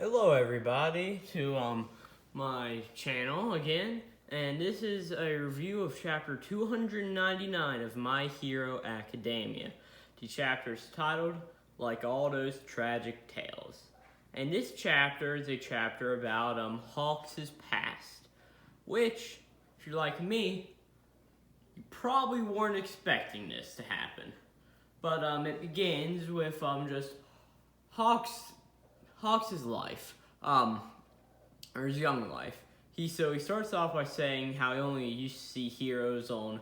Hello everybody to my channel again, and this is a review of chapter 299 of My Hero Academia. The chapter is titled Like All Those Tragic Tales. And this chapter is a chapter about Hawks' past, which, if you're like me, you probably weren't expecting this to happen. But it begins with just Hawks' life, or his young life. He starts off by saying how he only used to see heroes on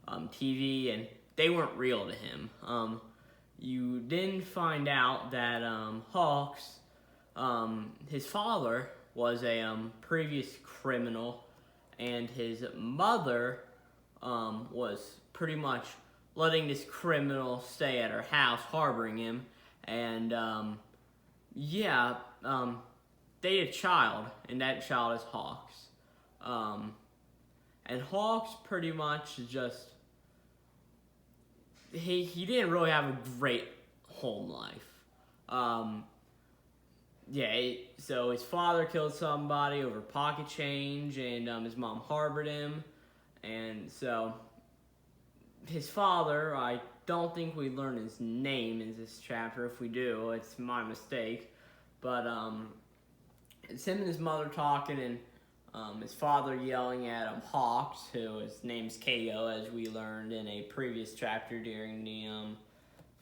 TV, and they weren't real to him. You then find out that Hawks, his father was a previous criminal, and his mother was pretty much letting this criminal stay at her house, harboring him, and they had a child, and that child is Hawks. And Hawks pretty much just, he didn't really have a great home life. So his father killed somebody over pocket change, and his mom harbored him, and so his father, I don't think we learn his name in this chapter. If we do, it's my mistake. But it's him and his mother talking, and his father yelling at Hawks, who his name's KO, as we learned in a previous chapter during the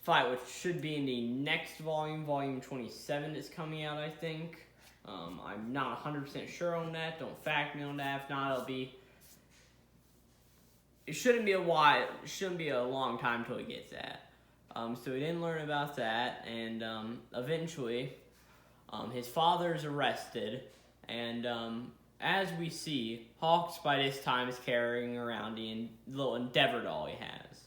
fight, which should be in the next volume, volume 27 that's coming out, I think. I'm not 100% sure on that. Don't fact me on that. If not, it shouldn't be a while. It shouldn't be a long time till he gets that. So we didn't learn about that, and eventually, his father is arrested, and as we see, Hawks by this time is carrying around the little Endeavor doll he has.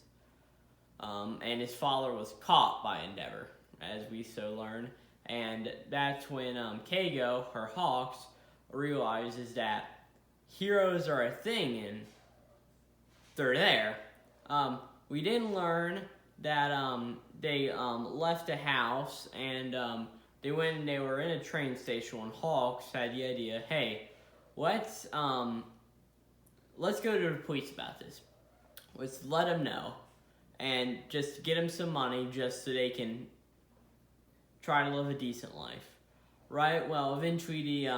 And his father was caught by Endeavor, as we so learn, and that's when Kago, her Hawks, realizes that heroes are a thing, and they're there. We didn't learn that they left the house, and they were in a train station when Hawks had the idea, hey, let's go to the police about this. Let's let them know, and just get them some money just so they can try to live a decent life, right? Well, eventually the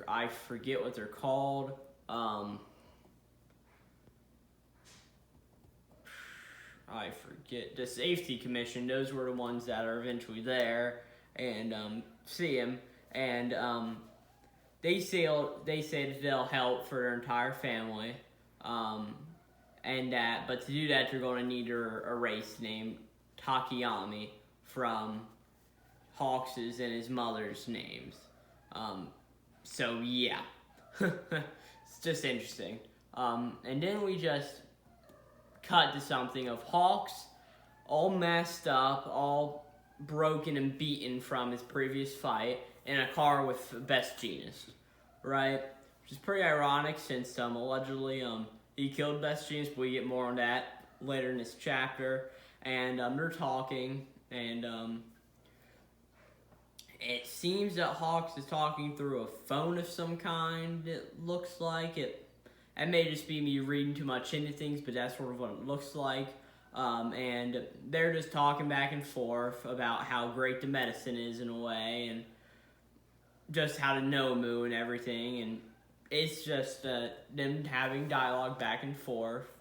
I forget what they're called. I forget, the safety commission, those were the ones that are eventually there and see him, and they say that they'll help for their entire family, but to do that, you're going to need to erase the name Takayami from Hawks's and his mother's names. So yeah, it's just interesting. And then we just cut to something of Hawks all messed up, all broken and beaten from his previous fight in a car with Best Jeanist, right? Which is pretty ironic since allegedly he killed Best Jeanist, but we get more on that later in this chapter. And they're talking, and it seems that Hawks is talking through a phone of some kind, it looks like. It may just be me reading too much into things, but that's sort of what it looks like. And they're just talking back and forth about how great the medicine is in a way, and just how to know Moo and everything. And it's just them having dialogue back and forth.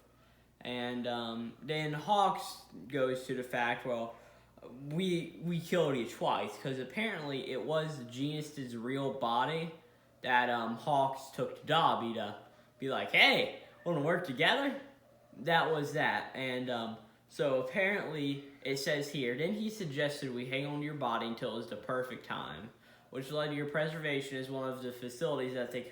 And then Hawks goes to the fact, well, we killed you twice, because apparently it was Genus's real body that Hawks took to Dobby to be like, hey, want to work together? That was that. And so apparently it says here, then he suggested we hang on to your body until it was the perfect time, which led to your preservation as one of the facilities that they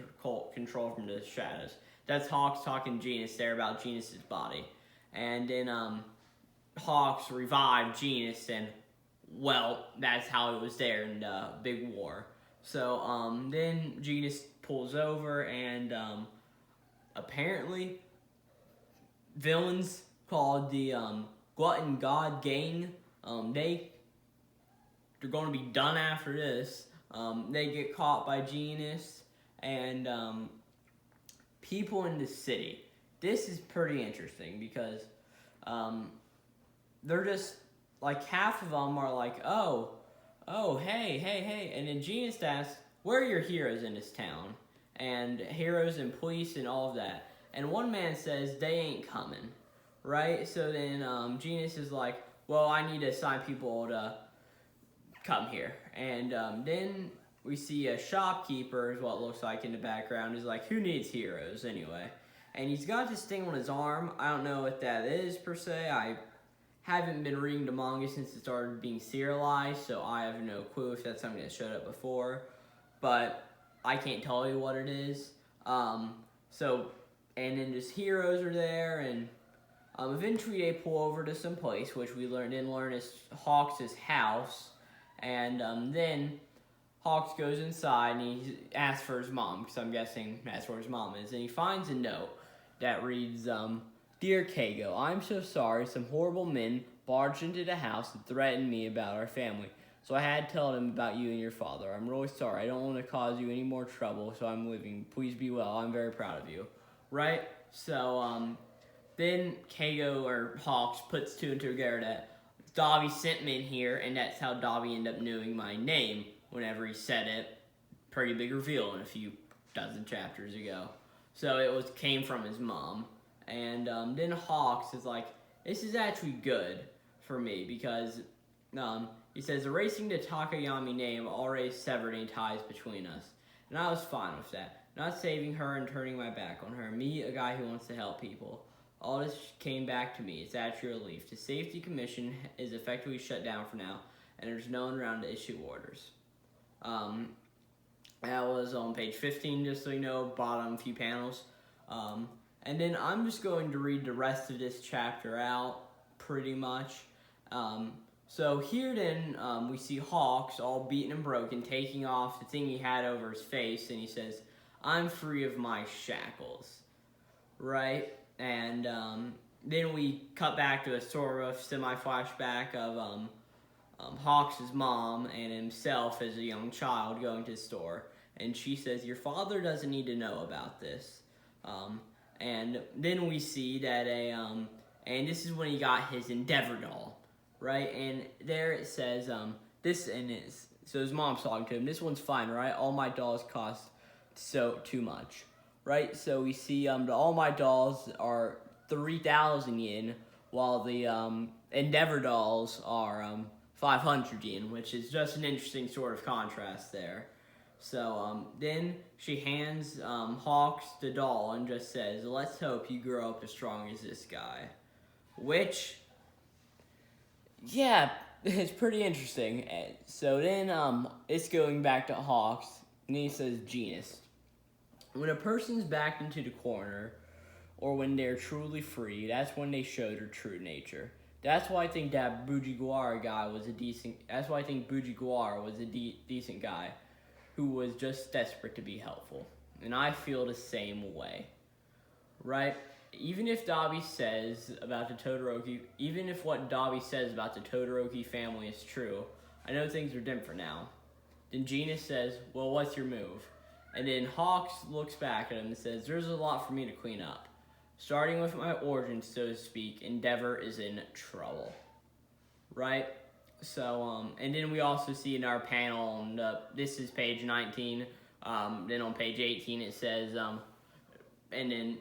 control from the shadows. That's Hawks talking Genus there about Genus's body. And then Hawks revived Genus, and well, that's how it was there in the big war. So then Genus pulls over, and apparently villains called the Glutton God Gang, they they're going to be done after this. They get caught by Genius and people in the city. This is pretty interesting because they're just like half of them are like, oh, hey, and then Genius asks, where are your heroes in this town? And heroes and police and all of that. And one man says they ain't coming, right? So then Genius is like, well, I need to assign people to come here. And then we see a shopkeeper, is what it looks like in the background, is like, who needs heroes anyway? And he's got this thing on his arm. I don't know what that is per se. I haven't been reading the manga since it started being serialized, so I have no clue if that's something that showed up before. But I can't tell you what it is. And then just heroes are there, and eventually they pull over to some place, which we didn't learn is Hawks' house. And then Hawks goes inside and he asks for his mom, because I'm guessing that's where his mom is. And he finds a note that reads, Dear Kago, I'm so sorry some horrible men barged into the house and threatened me about our family. So I had to tell them about you and your father. I'm really sorry. I don't want to cause you any more trouble, so I'm leaving. Please be well. I'm very proud of you. Right? So, then Kago, or Hawks, puts two and two together that Dobby sent me in here, and that's how Dobby ended up knowing my name whenever he said it. Pretty big reveal in a few dozen chapters ago. So it came from his mom. And then Hawks is like, this is actually good for me because he says, erasing the Takayami name already severed any ties between us. And I was fine with that. Not saving her and turning my back on her. Me, a guy who wants to help people. All this came back to me. It's actually a relief. The Safety Commission is effectively shut down for now, and there's no one around to issue orders. That was on page 15, just so you know, bottom few panels. And then I'm just going to read the rest of this chapter out, pretty much. So here then, we see Hawks, all beaten and broken, taking off the thing he had over his face, and he says, I'm free of my shackles, right? And then we cut back to a sort of semi-flashback of Hawks' mom and himself as a young child going to the store. And she says, your father doesn't need to know about this. And then we see that and this is when he got his Endeavor doll, right? And there it says, so his mom's talking to him, this one's fine, right? All my dolls cost too much, right? So we see all my dolls are 3,000 yen, while the Endeavor dolls are 500 yen, which is just an interesting sort of contrast there. So then she hands Hawks the doll and just says, let's hope you grow up as strong as this guy. Which, yeah, it's pretty interesting. So then it's going back to Hawks, and he says, Genius. When a person's backed into the corner, or when they're truly free, that's when they show their true nature. That's why I think that Fujiwara guy was a decent. That's why I think Fujiwara was a decent guy, who was just desperate to be helpful. And I feel the same way, right? Even if Dobby says about the Todoroki, even if what Dobby says about the Todoroki family is true, I know things are different now. Then Genius says, well, what's your move? And then Hawks looks back at him and says, there's a lot for me to clean up. Starting with my origin, so to speak, Endeavor is in trouble. Right? So, and then we also see in our panel, this is page 19, then on page 18 it says, and then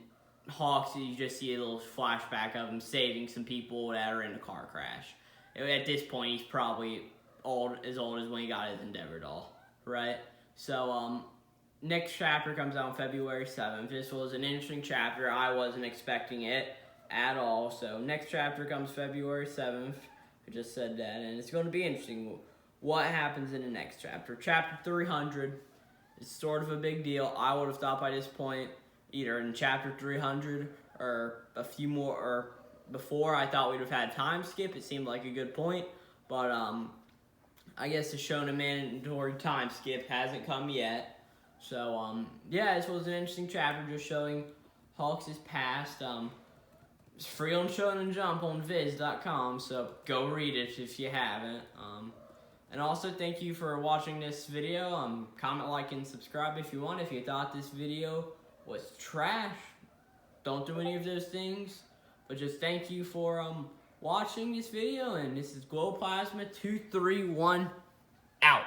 Hawks, you just see a little flashback of him saving some people that are in a car crash. At this point, he's probably as old as when he got his Endeavor doll. Right? So, next chapter comes out on February 7th. This was an interesting chapter. I wasn't expecting it at all. So next chapter comes February 7th. I just said that. And it's going to be interesting what happens in the next chapter. Chapter 300 is sort of a big deal. I would have thought by this point, either in chapter 300 or a few more, or before, I thought we'd have had time skip. It seemed like a good point. But I guess the Shonen mandatory time skip hasn't come yet. So, yeah, this was an interesting chapter just showing Hawks' past. It's free on Shonen Jump on Viz.com, so go read it if you haven't. And also, thank you for watching this video. Comment, like, and subscribe if you want. If you thought this video was trash, don't do any of those things. But just thank you for watching this video. And this is Glowplasma231 out.